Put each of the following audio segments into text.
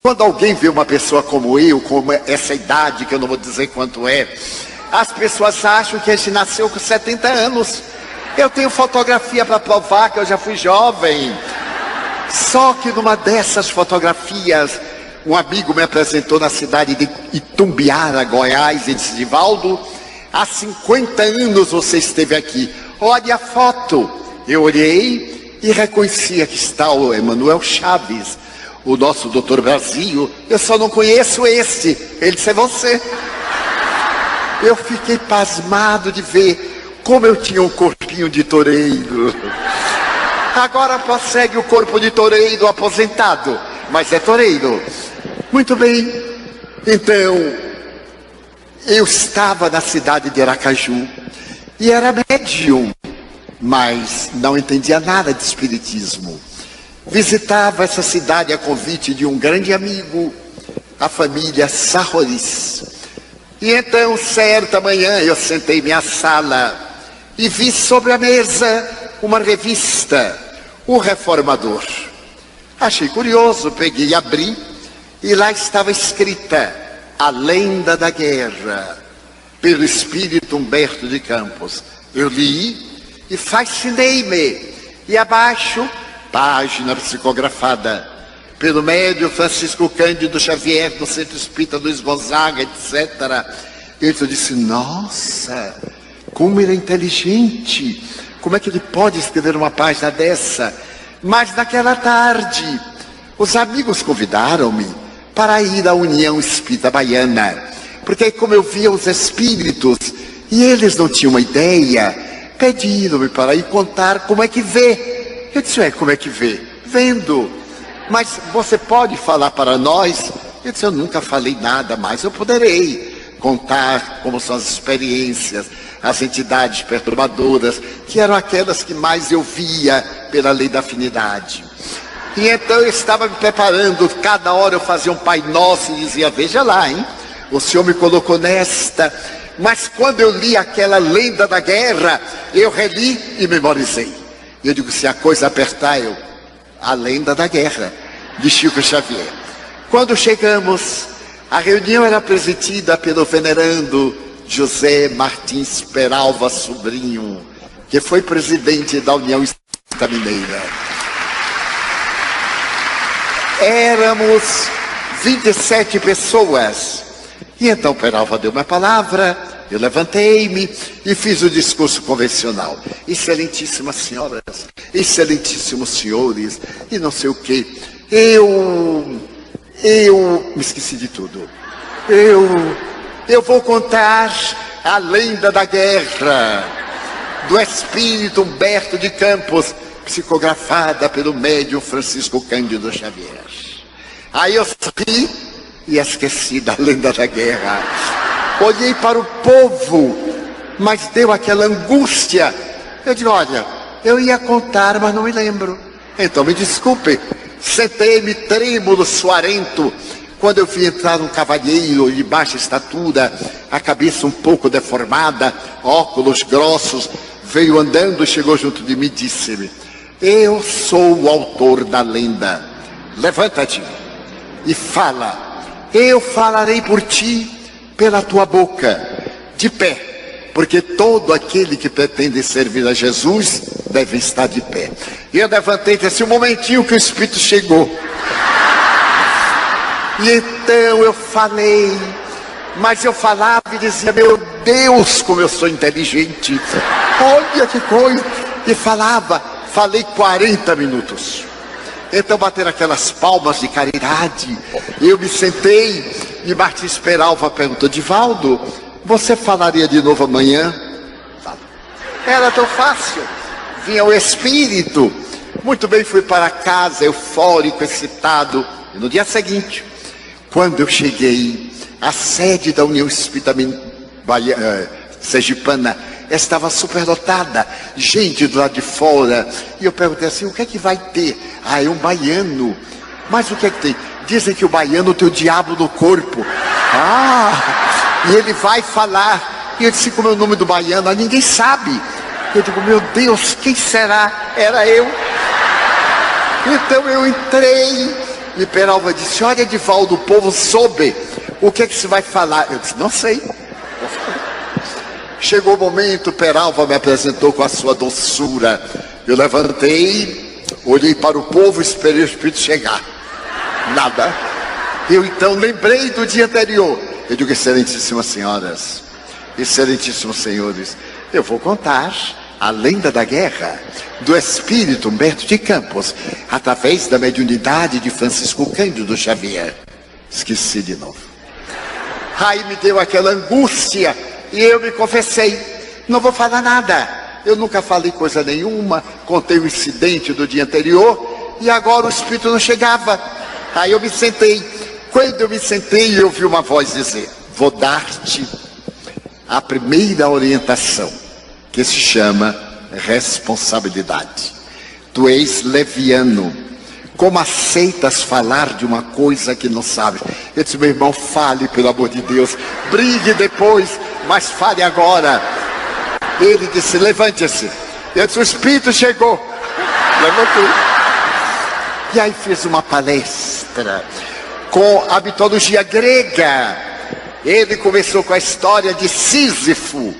Quando alguém vê uma pessoa como eu, com essa idade, que eu não vou dizer quanto é, as pessoas acham que a gente nasceu com 70 anos. Eu tenho fotografia para provar que eu já fui jovem. Só que numa dessas fotografias, um amigo me apresentou na cidade de Itumbiara, Goiás, e disse: Divaldo, há 50 anos você esteve aqui. Olha a foto. Eu olhei e reconhecia que está o Emanuel Chaves, o nosso doutor Brasil. Eu só não conheço esse. Ele disse: é você. Eu fiquei pasmado de ver como eu tinha um corpinho de toureiro. Agora prossegue o corpo de toureiro aposentado, mas é toureiro. Muito bem. Então, eu estava na cidade de Aracaju e era médium, mas não entendia nada de espiritismo. Visitava essa cidade a convite de um grande amigo, a família Sarroris. E então, certa manhã, eu sentei em minha sala e vi sobre a mesa uma revista, O Reformador. Achei curioso, peguei e abri, e lá estava escrita A Lenda da Guerra, pelo espírito Humberto de Campos. Eu li e fascinei-me. E abaixo, página psicografada pelo médium Francisco Cândido Xavier, do Centro Espírita Luiz Gonzaga, etc. Eu disse: nossa, como ele é inteligente, como é que ele pode escrever uma página dessa? Mas naquela tarde, os amigos convidaram-me para ir à União Espírita Baiana, porque como eu via os espíritos e eles não tinham uma ideia, pediram-me para ir contar como é que vê. Eu disse: como é que vê? Vendo. Mas você pode falar para nós? Eu disse: eu nunca falei nada, mas eu poderei contar como são as experiências, as entidades perturbadoras, que eram aquelas que mais eu via pela lei da afinidade. E então eu estava me preparando, cada hora eu fazia um Pai Nosso e dizia: veja lá, hein? O Senhor me colocou nesta. Mas quando eu li aquela Lenda da Guerra, eu reli e memorizei. Eu digo: se a coisa apertar, A Lenda da Guerra, de Chico Xavier. Quando chegamos, a reunião era presidida pelo venerando José Martins Peralva Sobrinho, que foi presidente da União Espírita Mineira. Éramos 27 pessoas. E então Peralva deu uma palavra, eu levantei-me e fiz o discurso convencional. Excelentíssimas senhoras, excelentíssimos senhores, e não sei o quê. Eu me esqueci de tudo. Eu vou contar a lenda da guerra, do espírito Humberto de Campos, psicografada pelo médium Francisco Cândido Xavier. Aí eu ri e esqueci da lenda da guerra. Olhei para o povo, mas deu aquela angústia. Eu digo: olha, eu ia contar, mas não me lembro. Então me desculpe. Sentei-me trêmulo, suarento, quando eu vi entrar um cavalheiro de baixa estatura, a cabeça um pouco deformada, óculos grossos, veio andando, chegou junto de mim e disse-me: eu sou o autor da lenda. Levanta-te e fala. Eu falarei por ti pela tua boca, de pé, porque todo aquele que pretende servir a Jesus deve estar de pé. E eu levantei e disse: um momentinho que o Espírito chegou. E então eu falei, mas eu falava e dizia: meu Deus, como eu sou inteligente, olha que coisa. E falei 40 minutos. Então bateram aquelas palmas de caridade. Eu me sentei e Martins Peralva perguntou: Divaldo, você falaria de novo amanhã? Era tão fácil. Vinha o espírito. Muito bem, fui para casa, eufórico, excitado. E no dia seguinte, quando eu cheguei, a sede da União Espírita Sergipana estava superlotada, gente do lado de fora. E eu perguntei assim: o que é que vai ter? É um baiano. Mas o que é que tem? Dizem que o baiano tem o diabo no corpo. E ele vai falar. E eu disse: como é o nome do baiano? Ninguém sabe. Eu digo: meu Deus, quem será? Era eu. Então eu entrei E Peralva disse: olha, Edivaldo, o povo soube. O que é que você vai falar? Eu disse: não sei. Chegou o momento, Peralva me apresentou com a sua doçura. Eu levantei, olhei para o povo e esperei o Espírito chegar. Nada. Eu então lembrei do dia anterior. Eu digo: excelentíssimas senhoras, excelentíssimos senhores, eu vou contar a lenda da guerra do espírito Humberto de Campos, através da mediunidade de Francisco Cândido Xavier. Esqueci de novo. Aí me deu aquela angústia e eu me confessei: não vou falar nada. Eu nunca falei coisa nenhuma, contei o incidente do dia anterior e agora o espírito não chegava. Aí eu me sentei. Quando eu me sentei, eu ouvi uma voz dizer: vou dar-te a primeira orientação, que se chama responsabilidade. Tu és leviano. Como aceitas falar de uma coisa que não sabes? Eu disse: meu irmão, fale, pelo amor de Deus. Brigue depois, mas fale agora. Ele disse: levante-se. Eu disse: o Espírito chegou. Levantou. E aí fiz uma palestra com a mitologia grega. Ele começou com a história de Sísifo,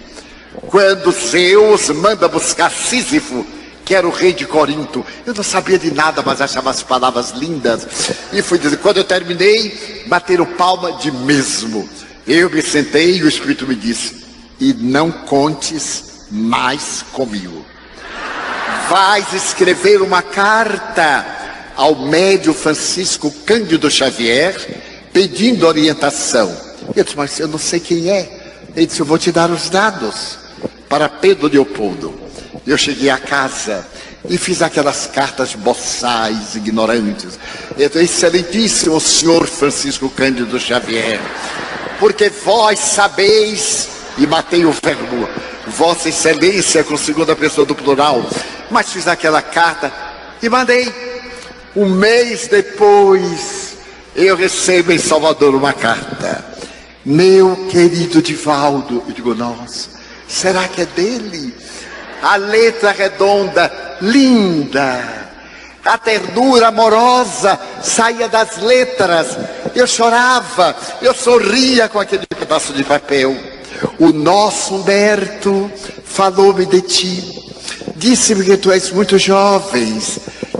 quando Zeus manda buscar Sísifo, que era o rei de Corinto. Eu não sabia de nada, mas achava as palavras lindas. E fui dizer, quando eu terminei, bateram palma de mesmo. Eu me sentei e o Espírito me disse: e não contes mais comigo. Vais escrever uma carta ao médium Francisco Cândido Xavier, pedindo orientação. Eu disse: mas eu não sei quem é. Ele disse: eu vou te dar os dados para Pedro Leopoldo. Eu cheguei a casa e fiz aquelas cartas boçais, ignorantes. Eu disse: excelentíssimo senhor Francisco Cândido Xavier, porque vós sabeis, e matei o verbo, Vossa Excelência, com segunda pessoa do plural, mas fiz aquela carta e mandei. Um mês depois, eu recebo em Salvador uma carta: meu querido Edivaldo. Eu digo: nossa, será que é dele? A letra redonda, linda, a ternura amorosa saía das letras. Eu chorava, eu sorria com aquele pedaço de papel. O nosso Humberto falou-me de ti, disse-me que tu és muito jovem,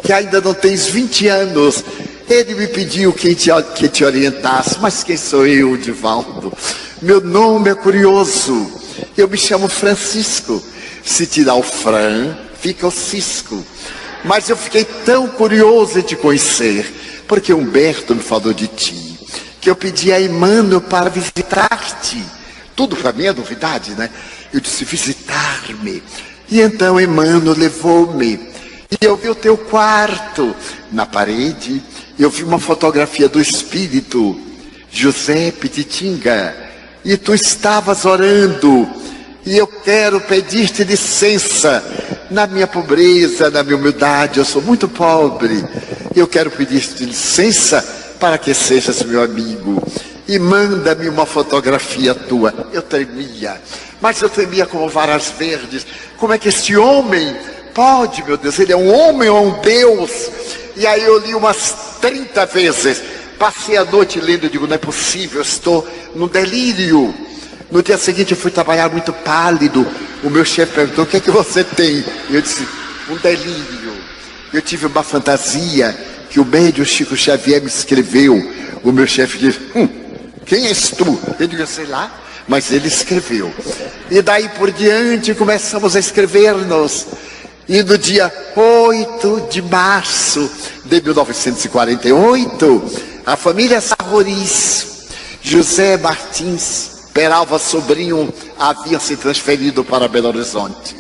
que ainda não tens 20 anos. Ele me pediu que te orientasse. Mas quem sou eu, Edivaldo? Meu nome é curioso, eu me chamo Francisco. Se tirar o Fran, fica o Cisco. Mas eu fiquei tão curioso em te conhecer, porque Humberto me falou de ti, que eu pedi a Emmanuel para visitar-te. Tudo para mim é novidade, né? Eu disse: visitar-me. E então Emmanuel levou-me. E eu vi o teu quarto. Na parede, eu vi uma fotografia do espírito José Pititinga. E tu estavas orando. E eu quero pedir-te licença, na minha pobreza, na minha humildade, eu sou muito pobre. Eu quero pedir-te licença para que sejas meu amigo. E manda-me uma fotografia tua. Eu tremia, mas eu tremia como varas verdes. Como é que este homem pode, meu Deus, ele é um homem ou um Deus? E aí eu li umas 30 vezes. Passei a noite lendo, eu digo: não é possível, eu estou no delírio. No dia seguinte eu fui trabalhar muito pálido. O meu chefe perguntou: o que é que você tem? Eu disse: um delírio. Eu tive uma fantasia que o médium Chico Xavier me escreveu. O meu chefe disse: quem és tu? Eu digo: sei lá, mas ele escreveu. E daí por diante começamos a escrever-nos. E no dia 8 de março de 1948, a família Sarroris, José Martins, Peralva Sobrinho, haviam se transferido para Belo Horizonte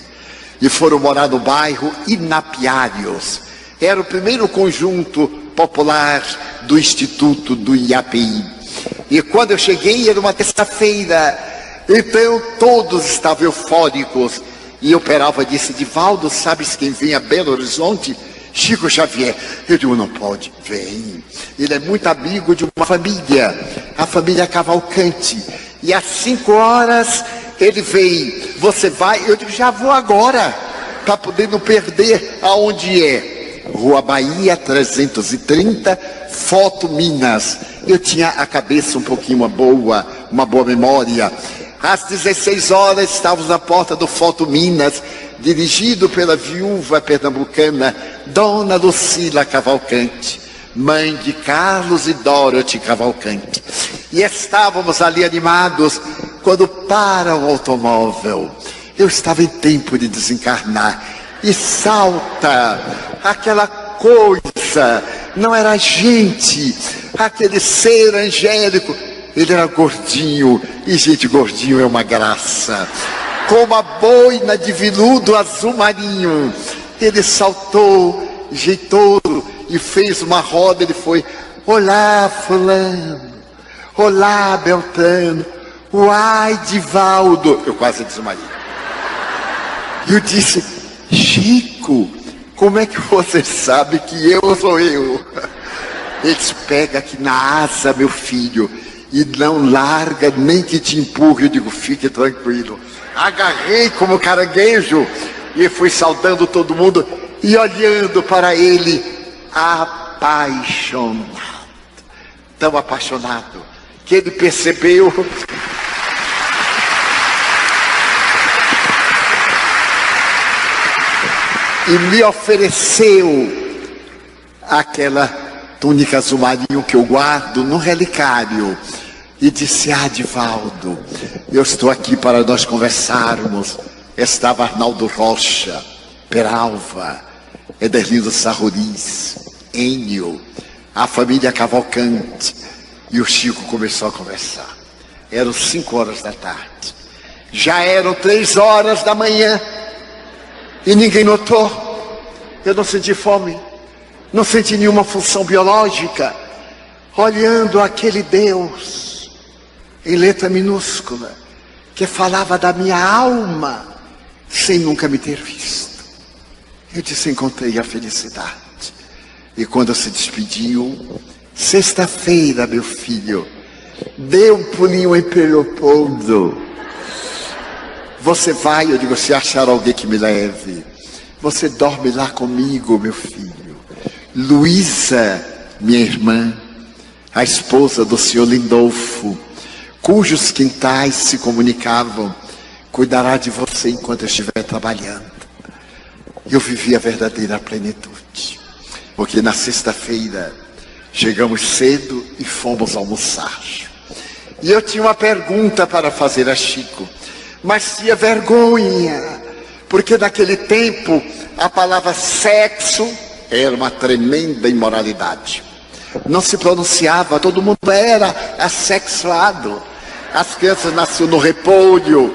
e foram morar no bairro Inapiários. Era o primeiro conjunto popular do Instituto do IAPI. E quando eu cheguei era uma terça-feira, então todos estavam eufóricos. E o Peralva disse: Edivaldo, sabes quem vem a Belo Horizonte? Chico Xavier. Eu digo: não pode. Vem. Ele é muito amigo de uma família, a família Cavalcante. E às 5 horas ele vem. Você vai? Eu digo: já vou agora, para poder não perder aonde é. Rua Bahia 330, Foto Minas. Eu tinha a cabeça um pouquinho uma boa memória. Às 16 horas estávamos na porta do Foto Minas, dirigido pela viúva pernambucana Dona Lucila Cavalcante, mãe de Carlos e Dorothy Cavalcante. E estávamos ali animados quando para o automóvel. Eu estava em tempo de desencarnar e salta aquela coisa, não era gente, aquele ser angélico. Ele era gordinho, e gente, gordinho é uma graça. Com uma boina de veludo azul marinho, ele saltou, jeitoso, e fez uma roda. Ele foi: olá fulano, olá Beltrano, uai Divaldo. Eu quase desmaiei. E eu disse: Chico, como é que você sabe que eu sou eu? Ele disse: pega aqui na asa, meu filho, e não larga nem que te empurre. Eu digo: fique tranquilo. Agarrei como caranguejo e fui saudando todo mundo e olhando para ele, apaixonado, tão apaixonado que ele percebeu e me ofereceu aquela túnica azul marinho que eu guardo no relicário. E disse: Divaldo, eu estou aqui para nós conversarmos. Estava Arnaldo Rocha, Peralva, Ederlino Sarruriz, Enio, a família Cavalcante. E o Chico começou a conversar. Eram 5 horas da tarde. Já eram 3 horas da manhã. E ninguém notou. Eu não senti fome. Não senti nenhuma função biológica. Olhando aquele Deus em letra minúscula, que falava da minha alma, sem nunca me ter visto. Eu disse: encontrei a felicidade. E quando se despediu: sexta-feira, meu filho, dê um pulinho em Leopoldo. Você vai? Eu digo: se achar alguém que me leve. Você dorme lá comigo, meu filho. Luísa, minha irmã, a esposa do senhor Lindolfo, cujos quintais se comunicavam, cuidará de você enquanto eu estiver trabalhando. Eu vivi a verdadeira plenitude, porque na sexta-feira chegamos cedo e fomos almoçar. E eu tinha uma pergunta para fazer a Chico, mas tinha vergonha, porque naquele tempo a palavra sexo era uma tremenda imoralidade. Não se pronunciava, todo mundo era assexuado. As crianças nasciam no repolho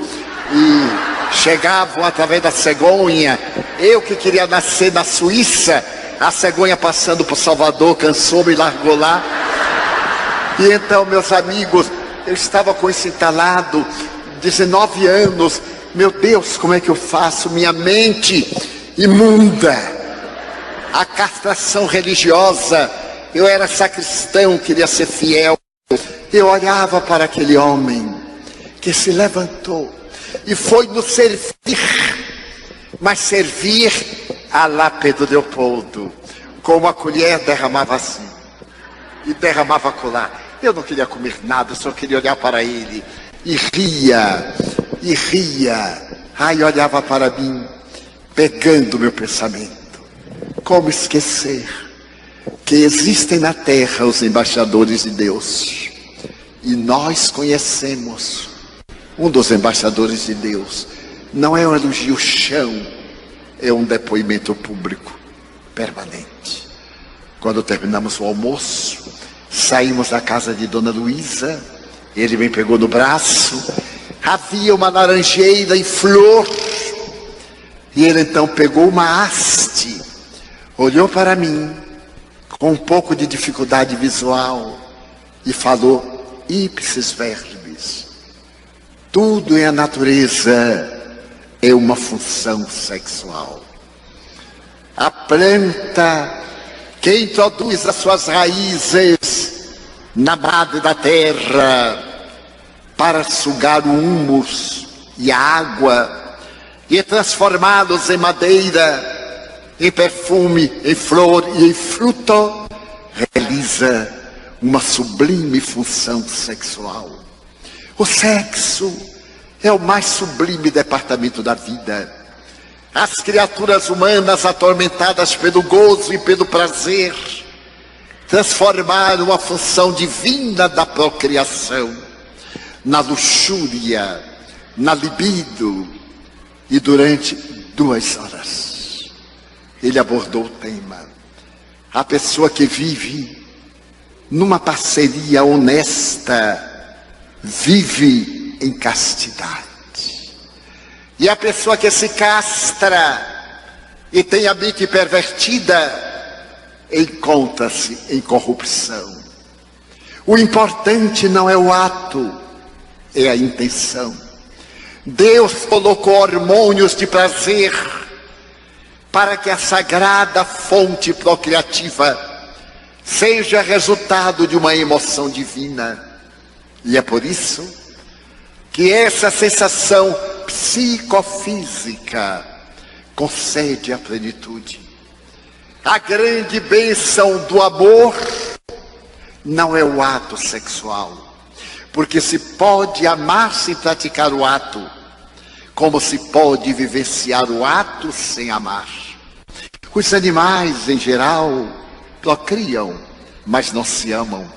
e chegavam através da cegonha. Eu que queria nascer na Suíça, a cegonha passando por Salvador cansou-me e largou lá. E então, meus amigos, eu estava com esse entalado, 19 anos. Meu Deus, como é que eu faço? Minha mente imunda, a castração religiosa. Eu era sacristão, queria ser fiel. Eu olhava para aquele homem que se levantou e foi nos servir, mas servir a lá Pedro Leopoldo, com uma colher derramava assim e derramava acolá. Eu não queria comer nada, só queria olhar para ele e ria, e ria. Aí olhava para mim, pegando meu pensamento. Como esquecer que existem na terra os embaixadores de Deus? E nós conhecemos um dos embaixadores de Deus. Não é um elogio chão, é um depoimento público permanente. Quando terminamos o almoço, saímos da casa de Dona Luísa. Ele me pegou no braço. Havia uma laranjeira em flor. E ele então pegou uma haste, olhou para mim com um pouco de dificuldade visual e falou: ipsis verbis, tudo em a natureza é uma função sexual. A planta que introduz as suas raízes na base da terra para sugar o humus e a água e transformá-los em madeira, em perfume, em flor e em fruto, realiza uma sublime função sexual. O sexo é o mais sublime departamento da vida. As criaturas humanas, atormentadas pelo gozo e pelo prazer, transformaram a função divina da procriação na luxúria, na libido. E durante 2 horas, ele abordou o tema. A pessoa que vive numa parceria honesta, vive em castidade. E a pessoa que se castra e tem a mente pervertida, encontra-se em corrupção. O importante não é o ato, é a intenção. Deus colocou hormônios de prazer para que a sagrada fonte procriativa seja resultado de uma emoção divina. E é por isso que essa sensação psicofísica concede a plenitude. A grande bênção do amor não é o ato sexual, porque se pode amar sem praticar o ato, como se pode vivenciar o ato sem amar. Os animais, em geral, procriam, mas não se amam.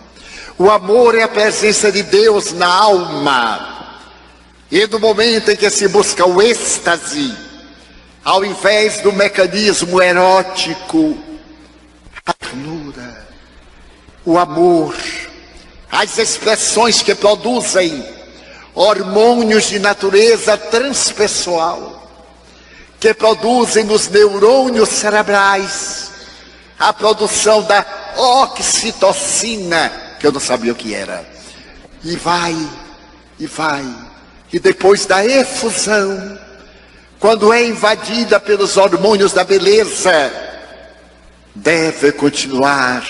O amor é a presença de Deus na alma. E no momento em que se busca o êxtase, ao invés do mecanismo erótico, a ternura, o amor, as expressões que produzem hormônios de natureza transpessoal, que produzem nos neurônios cerebrais a produção da oxitocina, que eu não sabia o que era. E vai. E depois da efusão, quando é invadida pelos hormônios da beleza, deve continuar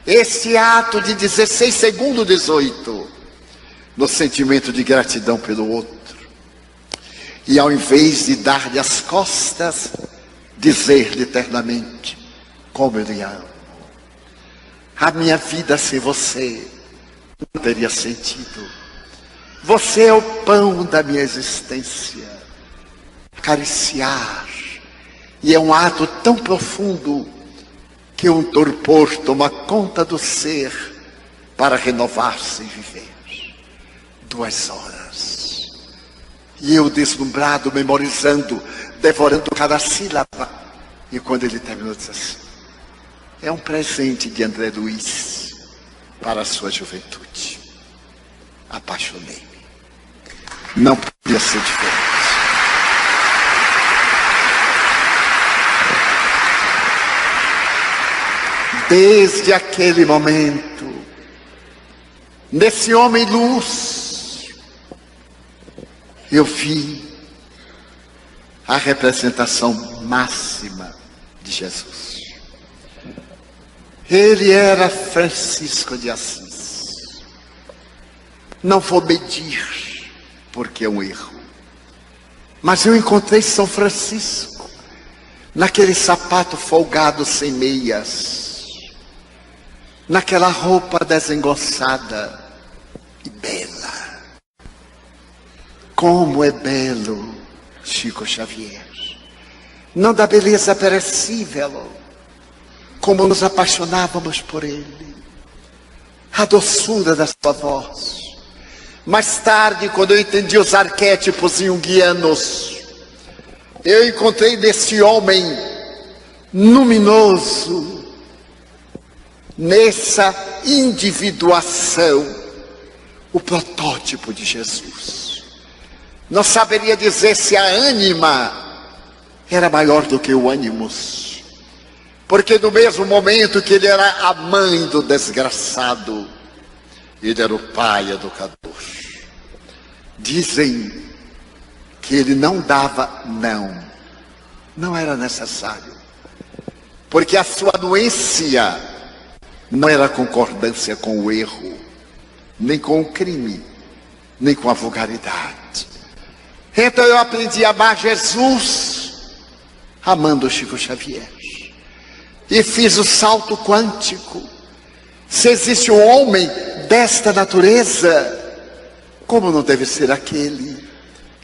esse ato de 16 segundos 18, no sentimento de gratidão pelo outro. E ao invés de dar-lhe as costas, dizer-lhe eternamente: como eu lhe amo. A minha vida sem você não teria sentido. Você é o pão da minha existência. Acariciar. E é um ato tão profundo que um torpor toma conta do ser para renovar-se e viver. 2 horas. E eu deslumbrado, memorizando, devorando cada sílaba. E quando ele terminou, disse assim: é um presente de André Luiz para a sua juventude. Apaixonei-me. Não podia ser diferente. Desde aquele momento, nesse homem luz, eu vi a representação máxima de Jesus. Ele era Francisco de Assis. Não vou medir, porque é um erro. Mas eu encontrei São Francisco naquele sapato folgado sem meias, naquela roupa desengonçada e bela. Como é belo Chico Xavier. Não da beleza perecível, como nos apaixonávamos por ele. A doçura da sua voz. Mais tarde, quando eu entendi os arquétipos junguianos, eu encontrei nesse homem luminoso, nessa individuação, o protótipo de Jesus. Não saberia dizer se a ânima era maior do que o ânimos, porque no mesmo momento que ele era a mãe do desgraçado, ele era o pai educador. Dizem que ele não dava não. Não era necessário. Porque a sua anuência não era concordância com o erro, nem com o crime, nem com a vulgaridade. Então eu aprendi a amar Jesus amando Chico Xavier. e fiz o salto quântico. Se existe um homem desta natureza, como não deve ser aquele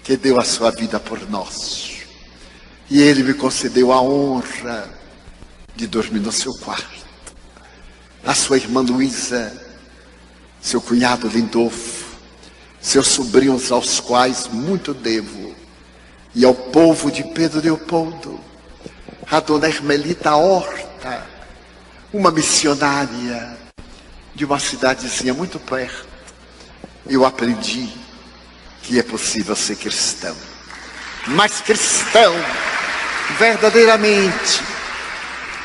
que deu a sua vida por nós? E ele me concedeu a honra de dormir no seu quarto. A sua irmã Luísa, seu cunhado Lindolfo, seus sobrinhos aos quais muito devo, e ao povo de Pedro Leopoldo, a dona Hermelita Horta, uma missionária de uma cidadezinha muito perto. Eu aprendi que é possível ser cristão, mas cristão verdadeiramente,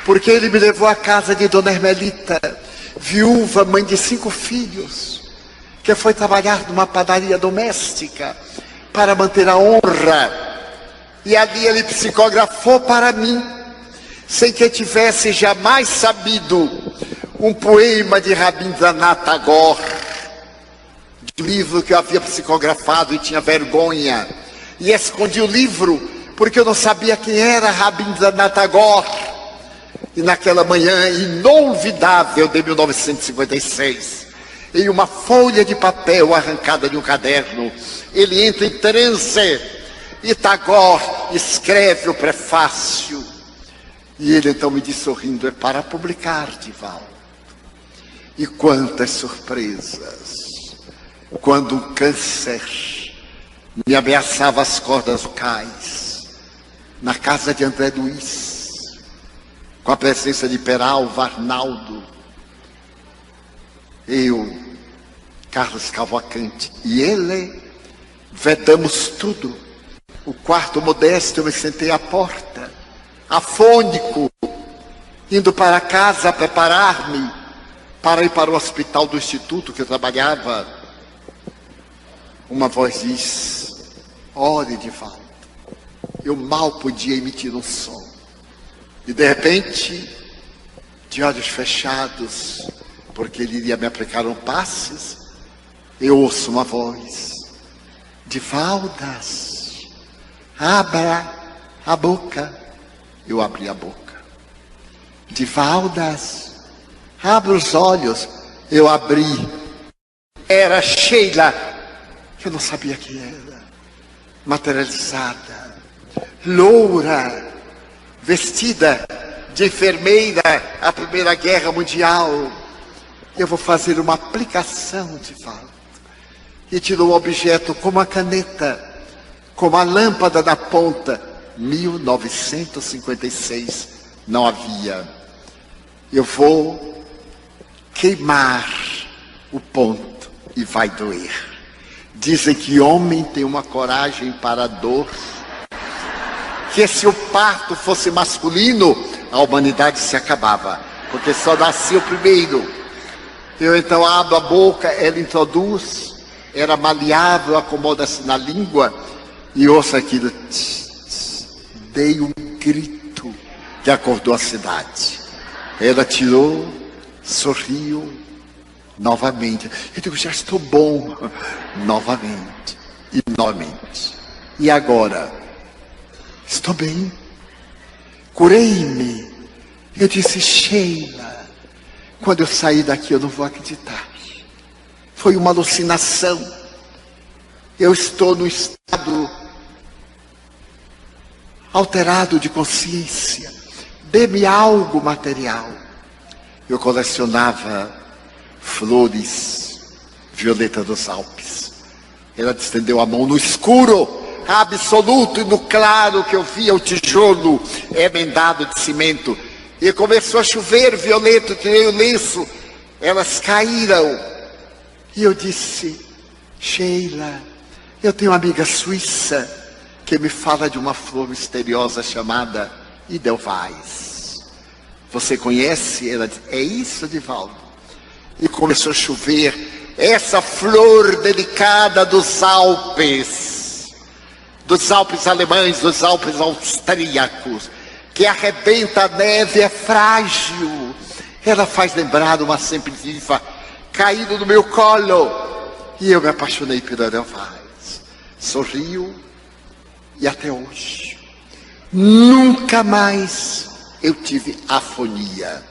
porque ele me levou à casa de dona Hermelita, viúva, mãe de 5 filhos, que foi trabalhar numa padaria doméstica para manter a honra. E ali ele psicografou para mim, sem que eu tivesse jamais sabido, um poema de Rabindranath Tagore, de um livro que eu havia psicografado e tinha vergonha. E escondi o livro, porque eu não sabia quem era Rabindranath Tagore. E naquela manhã inolvidável de 1956, em uma folha de papel arrancada de um caderno, ele entra em transe e Tagore escreve o prefácio. E ele então me diz sorrindo: é para publicar, Divaldo. E quantas surpresas, quando um câncer me ameaçava as cordas vocais, na casa de André Luiz, com a presença de Peralva, Arnaldo, eu, Carlos Cavalcante e ele, vedamos tudo. O quarto modesto, eu me sentei à porta, afônico, indo para casa preparar-me para ir para o hospital do instituto que eu trabalhava. Uma voz diz: ore, Divaldo. Eu mal podia emitir um som. E de repente, de olhos fechados, porque ele iria me aplicar um passes, eu ouço uma voz: Divaldas, abra a boca. Eu abri a boca. Divaldas, abra os olhos. Eu abri. Era Sheila, que eu não sabia quem era, materializada, loura, vestida de enfermeira à Primeira Guerra Mundial. Eu vou fazer uma aplicação, Divaldo. E tirou o objeto com uma caneta, com uma lâmpada na ponta. 1956 não havia. Eu vou queimar o ponto e vai doer. Dizem que homem tem uma coragem para a dor, que se o parto fosse masculino, a humanidade se acabava, porque só nascia o primeiro. Eu então abro a boca, ela introduz, era maleável, acomoda-se na língua, e ouço aquilo. Dei um grito que acordou a cidade. Ela tirou, sorriu, novamente. Eu digo: já estou bom. Novamente. E novamente. E agora? Estou bem. Curei-me. Eu disse: Sheila, quando eu sair daqui eu não vou acreditar. Foi uma alucinação. Eu estou no estado alterado de consciência. Dê-me algo material. Eu colecionava flores, violeta dos Alpes. Ela estendeu a mão no escuro absoluto, e no claro que eu via o tijolo emendado de cimento. E começou a chover violeta, eu tirei o lenço, elas caíram. E eu disse: Sheila, eu tenho uma amiga suíça que me fala de uma flor misteriosa chamada Edelweiss. Você conhece? Ela disse: é isso, Divaldo. E começou a chover. Essa flor delicada dos Alpes alemães, dos Alpes austríacos, que arrebenta a neve, é frágil. Ela faz lembrar uma sempre-viva caído no meu colo. E eu me apaixonei pela Edelweiss. Sorriu. E até hoje, nunca mais eu tive afonia.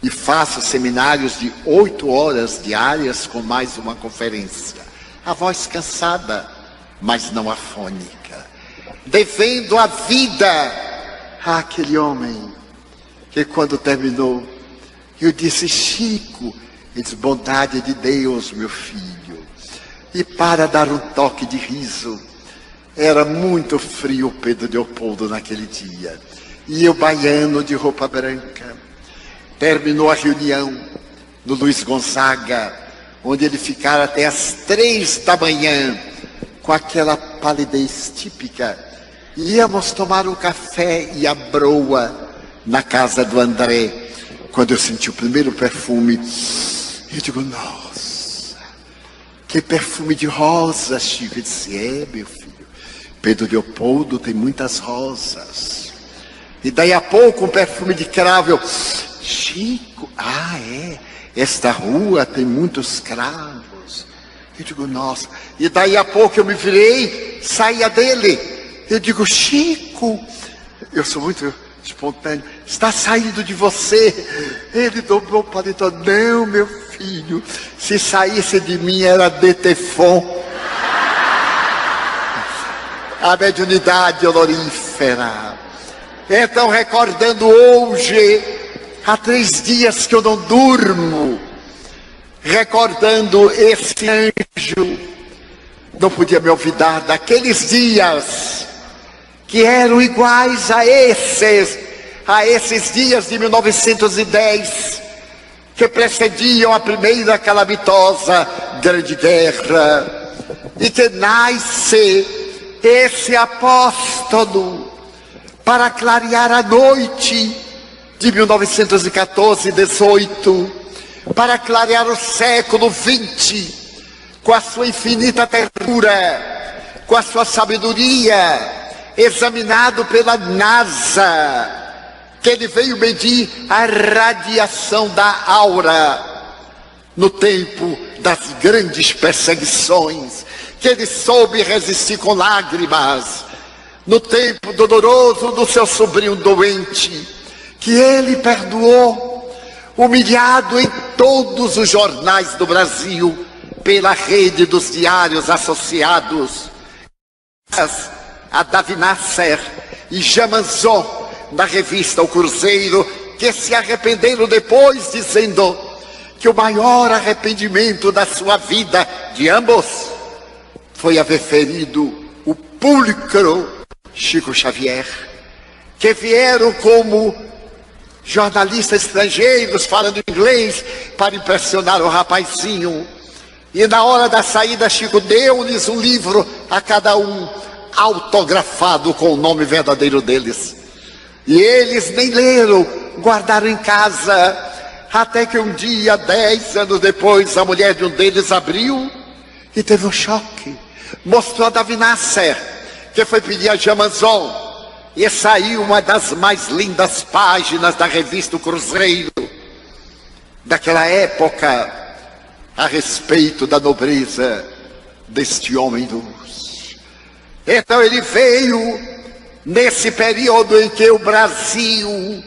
E faço seminários de 8 horas diárias com mais uma conferência. A voz cansada, mas não afônica. Devendo a vida àquele homem que quando terminou, eu disse: Chico, ele disse: bondade de Deus, meu filho. E para dar um toque de riso, era muito frio o Pedro Leopoldo naquele dia. E eu baiano de roupa branca. Terminou a reunião no Luiz Gonzaga, onde ele ficara até às 3 da manhã, com aquela palidez típica. Íamos tomar um café e a broa na casa do André. Quando eu senti o primeiro perfume, eu digo: nossa, que perfume de rosa, Chico. Ele disse: é, meu filho, Pedro Leopoldo tem muitas rosas. E daí a pouco um perfume de cravo. Eu: Chico, esta rua tem muitos cravos. Eu digo: nossa. E daí a pouco eu me virei, saía dele. Eu digo: Chico, eu sou muito espontâneo, está saindo de você. Ele dobrou o paletó. Não, meu filho, se saísse de mim era Detefon. A mediunidade olorífera. Então, recordando hoje, há 3 dias que eu não durmo, recordando esse anjo, não podia me olvidar daqueles dias que eram iguais a esses dias de 1910, que precediam a primeira calamitosa Grande Guerra, e que nasce esse apóstolo para clarear a noite de 1914 e 18, para clarear o século XX, com a sua infinita ternura, com a sua sabedoria, examinado pela NASA, que ele veio medir a radiação da aura no tempo das grandes perseguições, que ele soube resistir com lágrimas no tempo doloroso do seu sobrinho doente, que ele perdoou, humilhado em todos os jornais do Brasil, pela rede dos diários associados, a Davi Nasser e Jamanzon, na revista O Cruzeiro, que se arrependeram depois, dizendo que o maior arrependimento da sua vida, de ambos, foi haver ferido o pulcro Chico Xavier, que vieram como jornalistas estrangeiros falando inglês para impressionar o rapazinho. E na hora da saída, Chico deu-lhes um livro a cada um, autografado com o nome verdadeiro deles. E eles nem leram, guardaram em casa, até que um dia, 10 anos depois, a mulher de um deles abriu e teve um choque. Mostrou a Davi Nasser, que foi pedir a Jamanzon, e saiu uma das mais lindas páginas da revista O Cruzeiro, daquela época, a respeito da nobreza deste homem luz. Então ele veio nesse período em que o Brasil,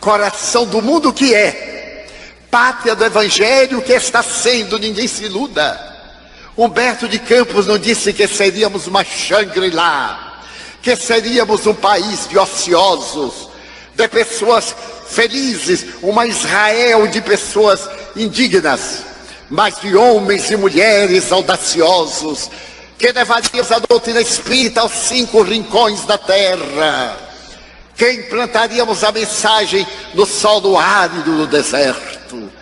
coração do mundo que é, pátria do Evangelho que está sendo, ninguém se iluda. Humberto de Campos não disse que seríamos uma Shangri-La, que seríamos um país de ociosos, de pessoas felizes, uma Israel de pessoas indignas, mas de homens e mulheres audaciosos, que levaríamos a doutrina espírita aos 5 rincões da terra, que implantaríamos a mensagem no solo árido do deserto,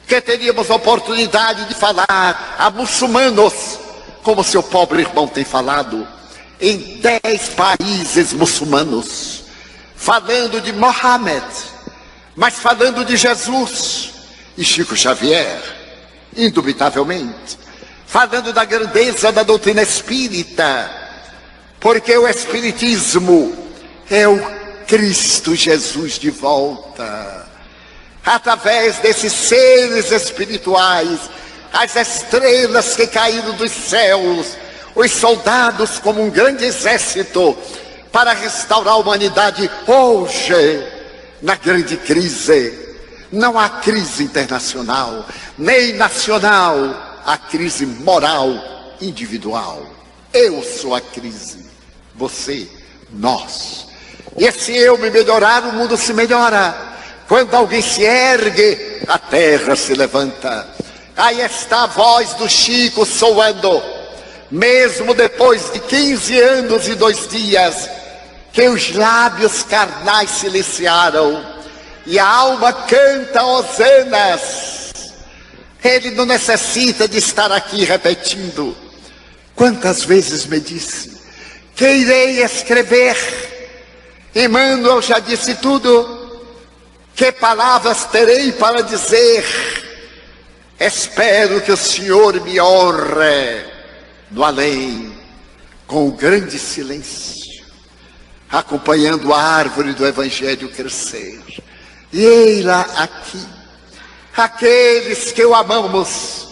que teríamos a oportunidade de falar a muçulmanos, como seu pobre irmão tem falado, em 10 países muçulmanos, falando de Mohammed, mas falando de Jesus e Chico Xavier, indubitavelmente, falando da grandeza da doutrina espírita, porque o espiritismo é o Cristo Jesus de volta, através desses seres espirituais, as estrelas que caíram dos céus, os soldados como um grande exército, para restaurar a humanidade hoje, na grande crise. Não há crise internacional, nem nacional, há crise moral, individual. Eu sou a crise, você, nós. E se eu me melhorar, o mundo se melhora. Quando alguém se ergue, a terra se levanta. Aí está a voz do Chico soando, mesmo depois de 15 anos e 2 dias, que os lábios carnais silenciaram, e a alma canta hosanas. Ele não necessita de estar aqui repetindo. Quantas vezes me disse que irei escrever? Emmanuel já disse tudo. Que palavras terei para dizer? Espero que o Senhor me honre no além, com o grande silêncio, acompanhando a árvore do Evangelho crescer. E ei-la aqui, aqueles que o amamos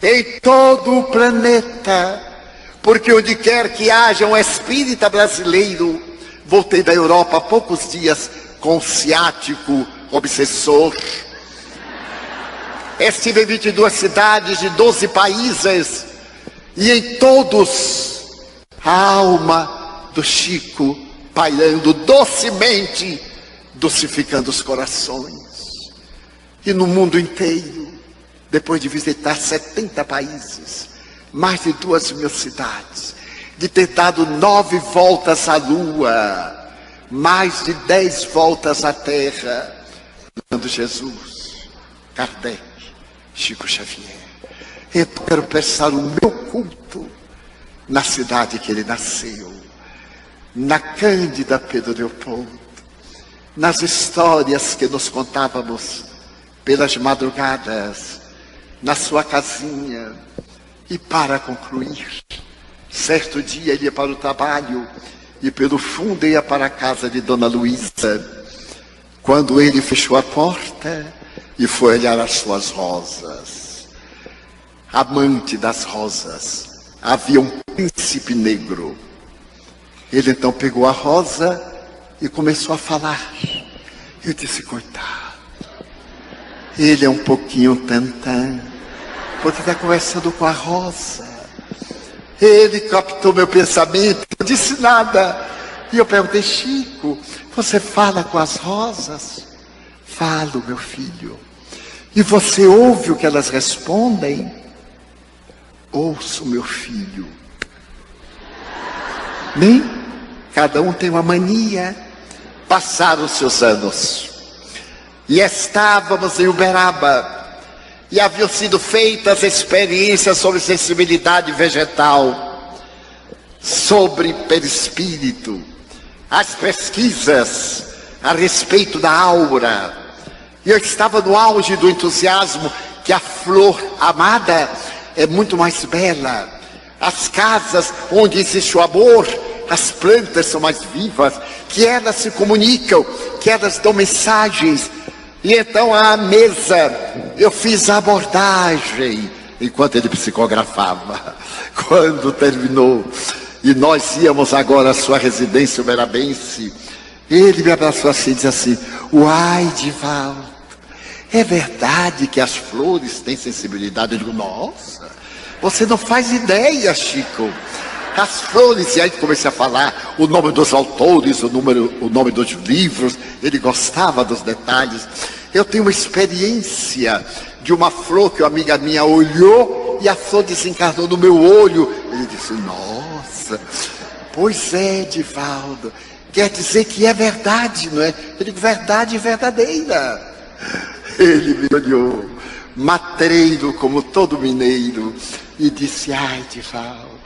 em todo o planeta, porque onde quer que haja um espírita brasileiro, voltei da Europa há poucos dias com um ciático obsessor. Estive em 22 cidades de 12 países, e em todos a alma do Chico pairando docemente, docificando os corações. E no mundo inteiro, depois de visitar 70 países, mais de 2.000 cidades, de ter dado 9 voltas à Lua, mais de 10 voltas à Terra, dando Jesus, Kardec, Chico Xavier. Eu quero prestar o meu culto na cidade que ele nasceu, na Cândida Pedro Leopoldo, nas histórias que nos contávamos pelas madrugadas, na sua casinha. E para concluir, certo dia ele ia para o trabalho e pelo fundo ia para a casa de Dona Luísa. Quando ele fechou a porta e foi olhar as suas rosas, amante das rosas, havia um príncipe negro. Ele então pegou a rosa e começou a falar. Eu disse, coitado, ele é um pouquinho tantã, porque está conversando com a rosa. Ele captou meu pensamento, não disse nada. E eu perguntei, Chico, você fala com as rosas? Falo, meu filho. E você ouve o que elas respondem? Ouço, meu filho. Bem, cada um tem uma mania. Passaram os seus anos. E estávamos em Uberaba. E haviam sido feitas experiências sobre sensibilidade vegetal, sobre perispírito, as pesquisas a respeito da aura. E eu estava no auge do entusiasmo que a flor amada é muito mais bela. As casas onde existe o amor, as plantas são mais vivas, que elas se comunicam, que elas dão mensagens. E então à mesa eu fiz a abordagem enquanto ele psicografava. Quando terminou e nós íamos agora à sua residência uberabense, ele me abraçou assim e disse assim, uai, Divaldo, é verdade que as flores têm sensibilidade? Eu digo, nossa, você não faz ideia, Chico. As flores, e aí comecei a falar o nome dos autores, o nome dos livros. Ele gostava dos detalhes. Eu tenho uma experiência de uma flor que uma amiga minha olhou e a flor desencarnou no meu olho. Ele disse, nossa, pois é, Divaldo, quer dizer que é verdade, não é? Eu digo, verdade verdadeira. Ele me olhou, matreiro como todo mineiro, e disse, ai, Divaldo,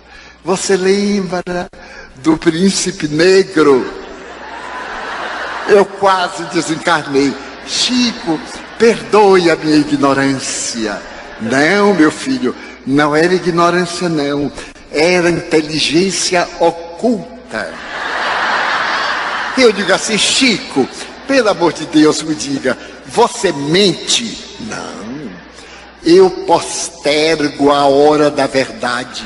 você lembra do príncipe negro? Eu quase desencarnei. Chico, perdoe a minha ignorância. Não, meu filho, não era ignorância não, era inteligência oculta. Eu digo assim, Chico, pelo amor de Deus, me diga, você mente? Não, eu postergo a hora da verdade.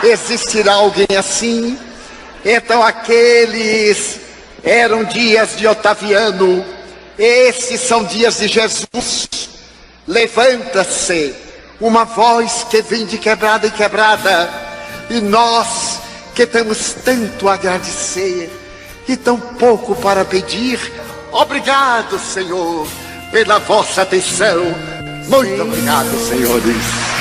Existirá alguém assim? Então aqueles Eram dias de Otaviano, esses são dias de Jesus. Levanta-se uma voz que vem de quebrada em quebrada, e nós que temos tanto a agradecer e tão pouco para pedir, obrigado, Senhor, pela vossa atenção. Muito obrigado, senhores.